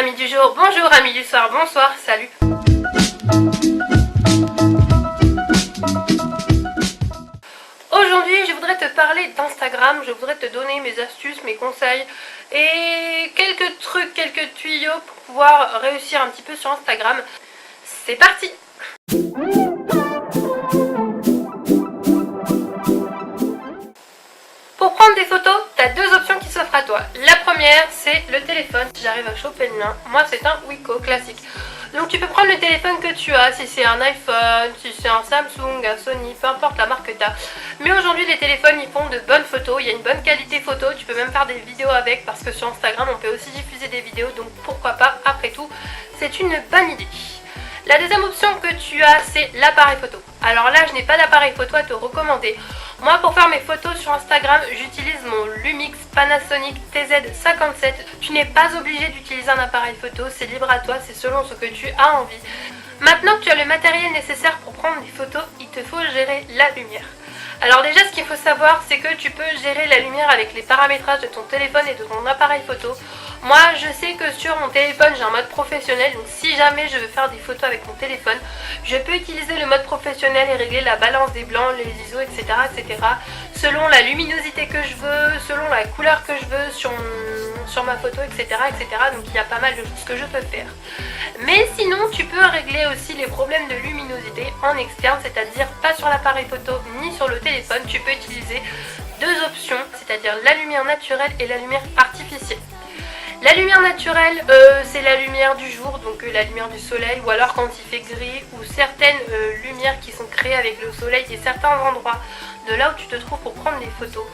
amis du jour, bonjour amis du soir, bonsoir, salut. Aujourd'hui je voudrais te parler d'Instagram, je voudrais te donner mes astuces, mes conseils et quelques trucs, quelques tuyaux pour pouvoir réussir un petit peu sur Instagram. C'est parti! Pour prendre des photos, tu as deux options qui s'offrent à toi. La première, c'est le téléphone. Si j'arrive à choper le mien, moi c'est un Wiko classique. Donc tu peux prendre le téléphone que tu as, si c'est un iPhone, si c'est un Samsung, un Sony, peu importe la marque que tu as. Mais aujourd'hui les téléphones ils font de bonnes photos, il y a une bonne qualité photo, tu peux même faire des vidéos avec parce que sur Instagram on peut aussi diffuser des vidéos, donc pourquoi pas, après tout c'est une bonne idée. La deuxième option que tu as, c'est l'appareil photo. Alors là, je n'ai pas d'appareil photo à te recommander. Moi, pour faire mes photos sur Instagram, j'utilise mon Lumix Panasonic TZ57. Tu n'es pas obligé d'utiliser un appareil photo, c'est libre à toi, c'est selon ce que tu as envie. Maintenant que tu as le matériel nécessaire pour prendre des photos, il te faut gérer la lumière. Alors déjà, ce qu'il faut savoir, c'est que tu peux gérer la lumière avec les paramétrages de ton téléphone et de ton appareil photo. Moi, je sais que sur mon téléphone, j'ai un mode professionnel, donc si jamais je veux faire des photos avec mon téléphone, je peux utiliser le mode professionnel et régler la balance des blancs, les ISO, etc., etc., selon la luminosité que je veux, selon la couleur que je veux sur ma photo, etc., etc. Donc il y a pas mal de choses que je peux faire. Mais sinon, tu peux régler aussi les problèmes de luminosité en externe, c'est-à-dire pas sur l'appareil photo ni sur le téléphone. Tu peux utiliser deux options, c'est-à-dire la lumière naturelle et la lumière artificielle. La lumière naturelle, c'est la lumière du jour, donc la lumière du soleil, ou alors quand il fait gris, ou certaines lumières qui sont créées avec le soleil et certains endroits de là où tu te trouves pour prendre des photos.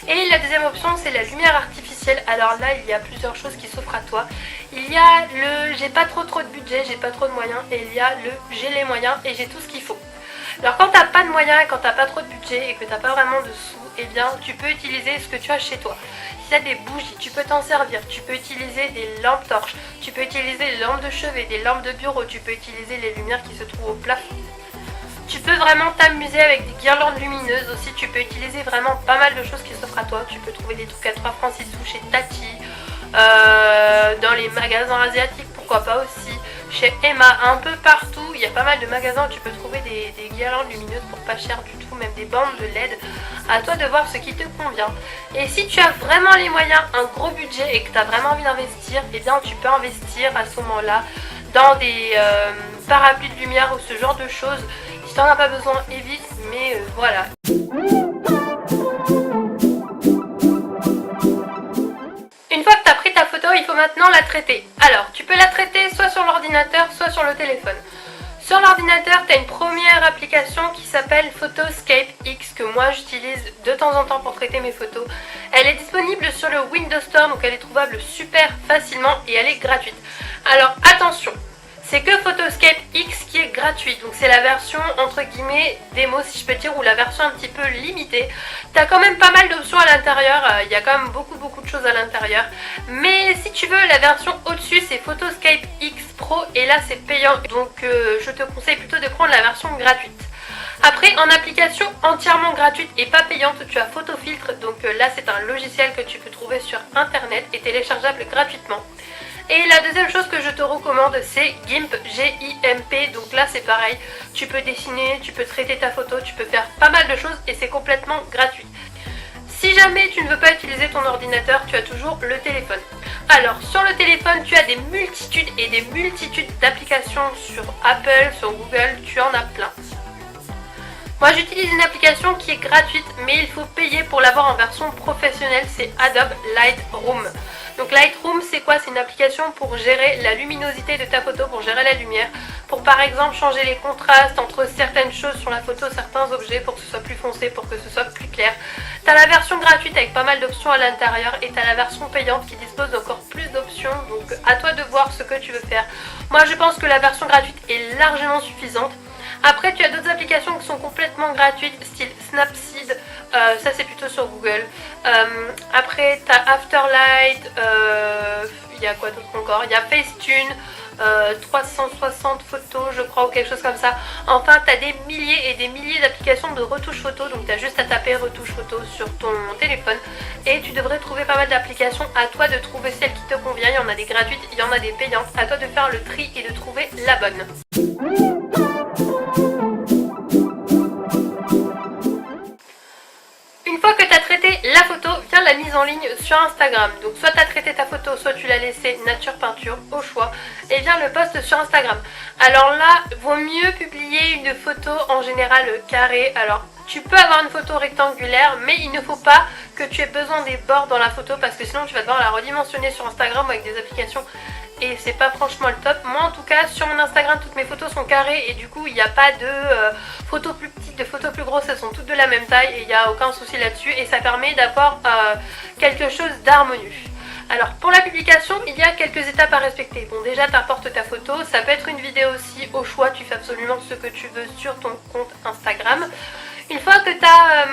Et la deuxième option, c'est la lumière artificielle. Alors là, il y a plusieurs choses qui s'offrent à toi. Il y a le j'ai pas trop de budget, j'ai pas trop de moyens, et il y a le j'ai les moyens et j'ai tout ce qu'il faut. Alors quand t'as pas de moyens, quand t'as pas trop de budget et que t'as pas vraiment de sous, eh bien tu peux utiliser ce que tu as chez toi. Si tu as des bougies, tu peux t'en servir, tu peux utiliser des lampes torches, tu peux utiliser des lampes de chevet, des lampes de bureau, tu peux utiliser les lumières qui se trouvent au plafond. Tu peux vraiment t'amuser avec des guirlandes lumineuses aussi, tu peux utiliser vraiment pas mal de choses qui s'offrent à toi. Tu peux trouver des trucs à 3 francs 6 sous chez Tati, dans les magasins asiatiques, pourquoi pas aussi, chez Emma, un peu partout. Il y a pas mal de magasins où tu peux trouver des guirlandes lumineuses pour pas cher du tout, même des bandes de LED. À toi de voir ce qui te convient. Et si tu as vraiment les moyens, un gros budget et que tu as vraiment envie d'investir, eh bien tu peux investir à ce moment-là dans des parapluies de lumière ou ce genre de choses. Si tu n'en as pas besoin, évite, mais voilà. Une fois que tu as pris ta photo, il faut maintenant la traiter. Alors, tu peux la traiter soit sur l'ordinateur, soit sur le téléphone. Sur l'ordinateur, tu as une première application qui s'appelle Photoscape X que moi j'utilise de temps en temps pour traiter mes photos. Elle est disponible sur le Windows Store, donc elle est trouvable super facilement et elle est gratuite. Alors attention, c'est que Photoscape X qui est gratuite, donc c'est la version entre guillemets démo si je peux dire, ou la version un petit peu limitée. T'as quand même pas mal d'options à l'intérieur, il y a quand même beaucoup de choses à l'intérieur. Mais si tu veux, la version au-dessus c'est Photoscape X Pro et là c'est payant, donc je te conseille plutôt de prendre la version gratuite. Après, en application entièrement gratuite et pas payante, tu as Photofiltre, donc là c'est un logiciel que tu peux trouver sur internet et téléchargeable gratuitement. Et la deuxième chose que je te recommande, c'est GIMP, G-I-M-P, donc là c'est pareil, tu peux dessiner, tu peux traiter ta photo, tu peux faire pas mal de choses et c'est complètement gratuit. Si jamais tu ne veux pas utiliser ton ordinateur, tu as toujours le téléphone. Alors sur le téléphone, tu as des multitudes et des multitudes d'applications sur Apple, sur Google, tu en as plein. Moi j'utilise une application qui est gratuite mais il faut payer pour l'avoir en version professionnelle, c'est Adobe Lightroom. Donc Lightroom c'est quoi? C'est une application pour gérer la luminosité de ta photo, pour gérer la lumière, pour par exemple changer les contrastes entre certaines choses sur la photo, certains objets pour que ce soit plus foncé, pour que ce soit plus clair. Tu as la version gratuite avec pas mal d'options à l'intérieur et tu as la version payante qui dispose d'encore plus d'options, donc à toi de voir ce que tu veux faire. Moi je pense que la version gratuite est largement suffisante. Après tu as d'autres applications qui sont complètement gratuites, style Snapseed, ça c'est plutôt sur Google. Après tu as Afterlight, il y a quoi d'autre encore? Il y a Facetune, 360 photos je crois ou quelque chose comme ça. Enfin tu as des milliers et des milliers d'applications de retouche photo, donc tu as juste à taper retouche photo sur ton téléphone et tu devrais trouver pas mal d'applications. À toi de trouver celle qui te convient, il y en a des gratuites, il y en a des payantes, à toi de faire le tri et de trouver la bonne. Une fois que tu as traité la photo, vient la mise en ligne sur Instagram. Donc soit tu as traité ta photo, soit tu l'as laissée nature peinture, au choix. Et vient le post sur Instagram. Alors là, vaut mieux publier une photo en général carrée. Alors tu peux avoir une photo rectangulaire, mais il ne faut pas que tu aies besoin des bords dans la photo parce que sinon tu vas devoir la redimensionner sur Instagram avec des applications. Et c'est pas franchement le top. Moi en tout cas sur mon Instagram toutes mes photos sont carrées et du coup il n'y a pas de photos plus petites, de photos plus grosses, elles sont toutes de la même taille et il n'y a aucun souci là-dessus et ça permet d'avoir quelque chose d'harmonieux. Alors pour la publication il y a quelques étapes à respecter. Bon déjà tu apportes ta photo, ça peut être une vidéo aussi au choix, tu fais absolument ce que tu veux sur ton compte Instagram. Une fois que tu as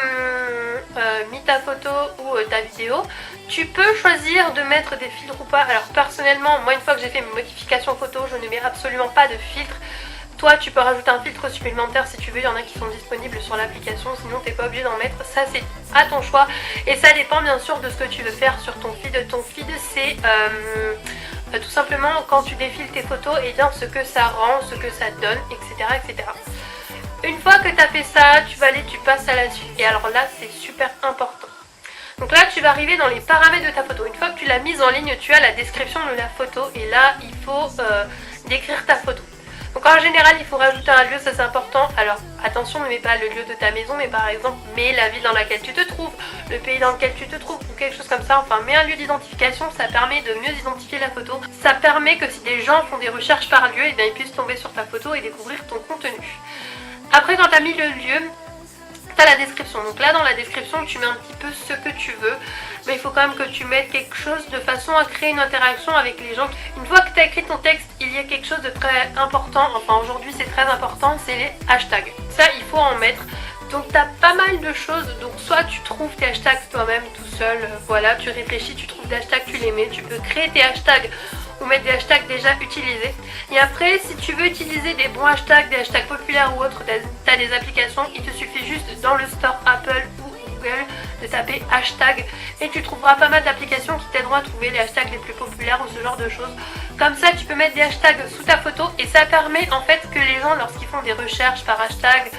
mis ta photo ou ta vidéo, tu peux choisir de mettre des filtres ou pas. Alors personnellement, moi une fois que j'ai fait mes modifications photo, je ne mets absolument pas de filtre. Toi tu peux rajouter un filtre supplémentaire si tu veux, il y en a qui sont disponibles sur l'application, sinon tu n'es pas obligé d'en mettre, ça c'est à ton choix. Et ça dépend bien sûr de ce que tu veux faire sur ton feed. Ton feed c'est tout simplement quand tu défiles tes photos et bien ce que ça rend, ce que ça donne, etc. etc. Une fois que tu as fait ça, tu vas aller, tu passes à la suite. Et alors là, c'est super important. Donc là, tu vas arriver dans les paramètres de ta photo. Une fois que tu l'as mise en ligne, tu as la description de la photo. Et là, il faut décrire ta photo. Donc en général, il faut rajouter un lieu, ça c'est important. Alors attention, ne mets pas le lieu de ta maison, mais par exemple, mets la ville dans laquelle tu te trouves, le pays dans lequel tu te trouves, ou quelque chose comme ça. Enfin, mets un lieu d'identification, ça permet de mieux identifier la photo. Ça permet que si des gens font des recherches par lieu, eh bien, ils puissent tomber sur ta photo et découvrir ton contenu. Après quand tu as mis le lieu, tu as la description. Donc là dans la description tu mets un petit peu ce que tu veux. Mais il faut quand même que tu mettes quelque chose de façon à créer une interaction avec les gens. Une fois que tu as écrit ton texte, il y a quelque chose de très important. Enfin aujourd'hui c'est très important, c'est les hashtags. Ça il faut en mettre. Donc tu as pas mal de choses. Donc soit tu trouves tes hashtags toi-même tout seul. Voilà, tu réfléchis, tu trouves des hashtags, tu les mets. Tu peux créer tes hashtags ou mettre des hashtags déjà utilisés. Et après, si tu veux utiliser des bons hashtags, des hashtags populaires ou autres, tu as des applications, il te suffit juste dans le store Apple ou Google de taper hashtag et tu trouveras pas mal d'applications qui t'aideront à trouver les hashtags les plus populaires ou ce genre de choses. Comme ça, tu peux mettre des hashtags sous ta photo et ça permet en fait que les gens, lorsqu'ils font des recherches par hashtag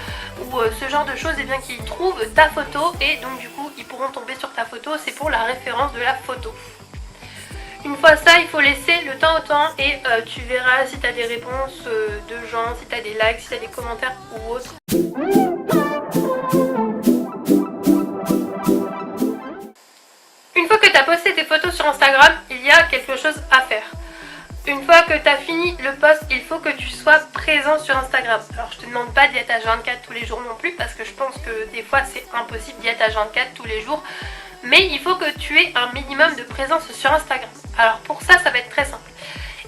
ou ce genre de choses, et bien qu'ils trouvent ta photo et donc du coup, ils pourront tomber sur ta photo. C'est pour la référence de la photo. Une fois ça, il faut laisser le temps au temps et tu verras si tu as des réponses de gens, si tu as des likes, si tu as des commentaires ou autres. Une fois que tu as posté tes photos sur Instagram, il y a quelque chose à faire. Une fois que tu as fini le post, il faut que tu sois présent sur Instagram. Alors je te demande pas d'y être à 24 tous les jours non plus parce que je pense que des fois c'est impossible d'y être à 24 tous les jours. Mais il faut que tu aies un minimum de présence sur Instagram. Alors pour ça, ça va être très simple.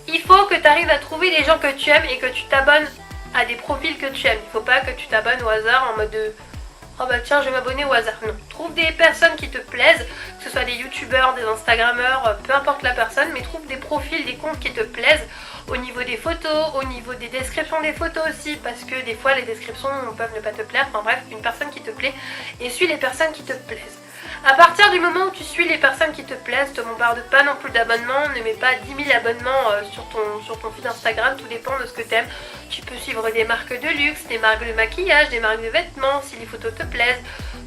Il faut que tu arrives à trouver des gens que tu aimes et que tu t'abonnes à des profils que tu aimes. Il ne faut pas que tu t'abonnes au hasard en mode de oh bah tiens je vais m'abonner au hasard. Non, trouve des personnes qui te plaisent, que ce soit des youtubeurs, des instagrammeurs, peu importe la personne, mais trouve des profils, des comptes qui te plaisent au niveau des photos, au niveau des descriptions des photos aussi, parce que des fois les descriptions peuvent ne pas te plaire. Enfin bref, une personne qui te plaît et suis les personnes qui te plaisent. À partir du moment où tu suis les personnes qui te plaisent, te bombarde pas non plus d'abonnements, ne mets pas 10 000 abonnements sur ton feed Instagram, tout dépend de ce que tu aimes. Tu peux suivre des marques de luxe, des marques de maquillage, des marques de vêtements, si les photos te plaisent.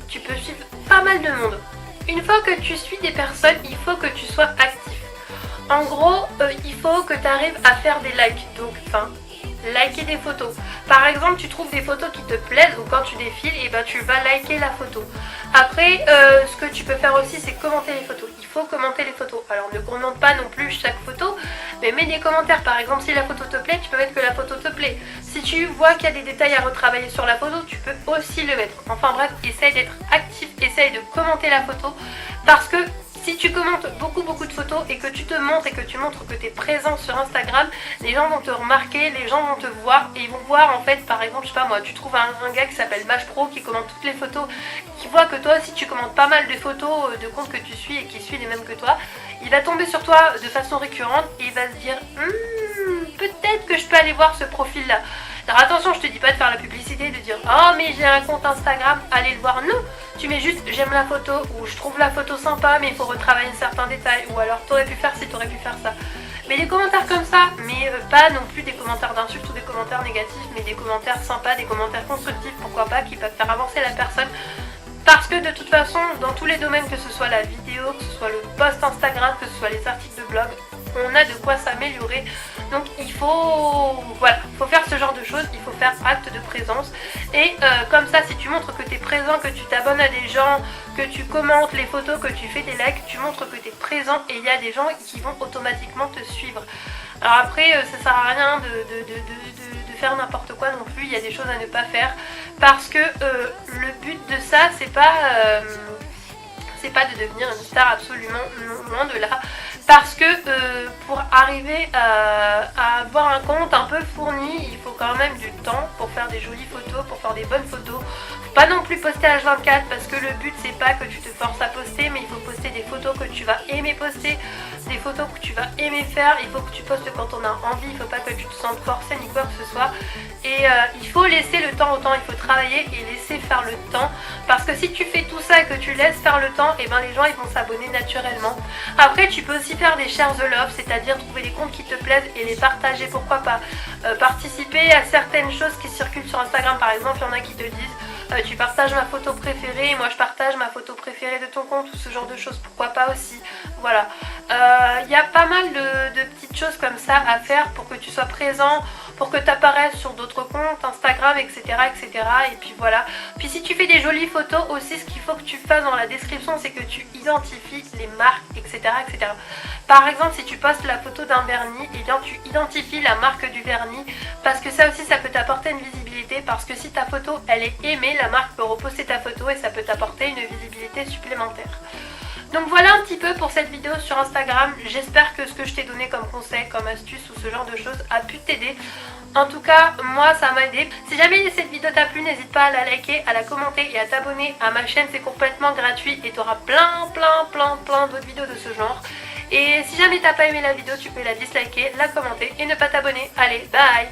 Tu peux suivre pas mal de monde. Une fois que tu suis des personnes, il faut que tu sois actif. En gros, il faut que tu arrives à faire des likes, donc liker des photos. Par exemple, tu trouves des photos qui te plaisent ou quand tu défiles, et ben tu vas liker la photo. Après, ce que tu peux faire aussi, c'est commenter les photos. Il faut commenter les photos. Alors ne commente pas non plus chaque photo, mais mets des commentaires. Par exemple, si la photo te plaît, tu peux mettre que la photo te plaît. Si tu vois qu'il y a des détails à retravailler sur la photo, tu peux aussi le mettre. Enfin bref, essaye d'être actif, essaye de commenter la photo parce que si tu commentes beaucoup de photos et que tu te montres et que tu montres que tu es présent sur Instagram, les gens vont te remarquer, les gens vont te voir et ils vont voir en fait, par exemple, je sais pas moi, tu trouves un gars qui s'appelle Mage Pro qui commente toutes les photos, qui voit que toi aussi tu commentes pas mal de photos de comptes que tu suis et qui suit les mêmes que toi, il va tomber sur toi de façon récurrente et il va se dire peut-être que je peux aller voir ce profil là. Alors attention, je te dis pas de faire la publicité, de dire oh mais j'ai un compte Instagram, allez le voir. Non, tu mets juste j'aime la photo ou je trouve la photo sympa mais il faut retravailler certains détails, ou alors t'aurais pu faire ci, t'aurais pu faire ça. Mais des commentaires comme ça, mais pas non plus des commentaires d'insultes ou des commentaires négatifs, mais des commentaires sympas, des commentaires constructifs, pourquoi pas, qui peuvent faire avancer la personne. Parce que de toute façon, dans tous les domaines, que ce soit la vidéo, que ce soit le post Instagram, que ce soit les articles de blog, on a de quoi s'améliorer. Donc il faut, voilà, faut faire ce genre de choses, il faut faire acte de présence. Et comme ça, si tu montres que tu es présent, que tu t'abonnes à des gens, que tu commentes les photos, que tu fais des likes, tu montres que tu es présent et il y a des gens qui vont automatiquement te suivre. Alors après, ça sert à rien de faire n'importe quoi non plus, il y a des choses à ne pas faire. Parce que le but de ça, c'est pas de devenir une star, absolument loin de là. Parce que pour arriver à avoir un compte un peu fourni, il faut quand même du temps pour faire des jolies photos, pour faire des bonnes photos. Faut pas non plus poster à H24 parce que le but c'est pas que tu te forces à poster, mais il faut poster des photos que tu vas aimer poster, des photos que tu vas aimer faire. Il faut que tu postes quand on a envie, il faut pas que tu te sentes forcé ni quoi que ce soit. Et il faut laisser le temps au temps, il faut travailler et laisser faire le temps. Parce que si tu fais tout ça et que tu laisses faire le temps, et ben les gens ils vont s'abonner naturellement. Après tu peux aussi faire des shares the love, c'est-à-dire trouver des comptes qui te plaisent et les partager, pourquoi pas. Participer à certaines choses qui circulent sur Instagram, par exemple, il y en a qui te disent tu partages ma photo préférée et moi je partage ma photo préférée de ton compte, ou ce genre de choses, pourquoi pas aussi. Voilà, il y a pas mal de petites choses comme ça à faire pour que tu sois présent, pour que tu apparaisses sur d'autres comptes Instagram, etc., etc. Et puis voilà. Puis si tu fais des jolies photos aussi, ce qu'il faut que tu fasses dans la description, c'est que tu identifies les marques, etc., etc. Par exemple, si tu postes la photo d'un vernis, et bien tu identifies la marque du vernis, parce que ça aussi ça peut t'apporter une visibilité, parce que si ta photo elle est aimée, la marque peut reposter ta photo et ça peut t'apporter une visibilité supplémentaire. Donc voilà un petit peu pour cette vidéo sur Instagram. J'espère que ce que je t'ai donné comme conseil, comme astuce ou ce genre de choses a pu t'aider. En tout cas, moi ça m'a aidé. Si jamais cette vidéo t'a plu, n'hésite pas à la liker, à la commenter et à t'abonner à ma chaîne. C'est complètement gratuit et tu auras plein d'autres vidéos de ce genre. Et si jamais t'as pas aimé la vidéo, tu peux la disliker, la commenter et ne pas t'abonner. Allez, bye!